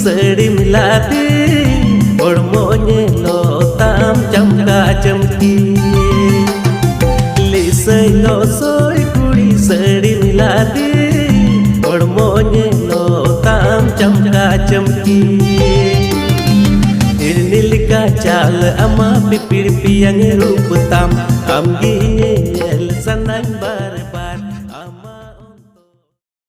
sari milati hormonye lo tam chamka chamki lisay lo soy kuri sari milati hormonye lo tam chamka chamki nilika chal ama pipir piang rup tam amgi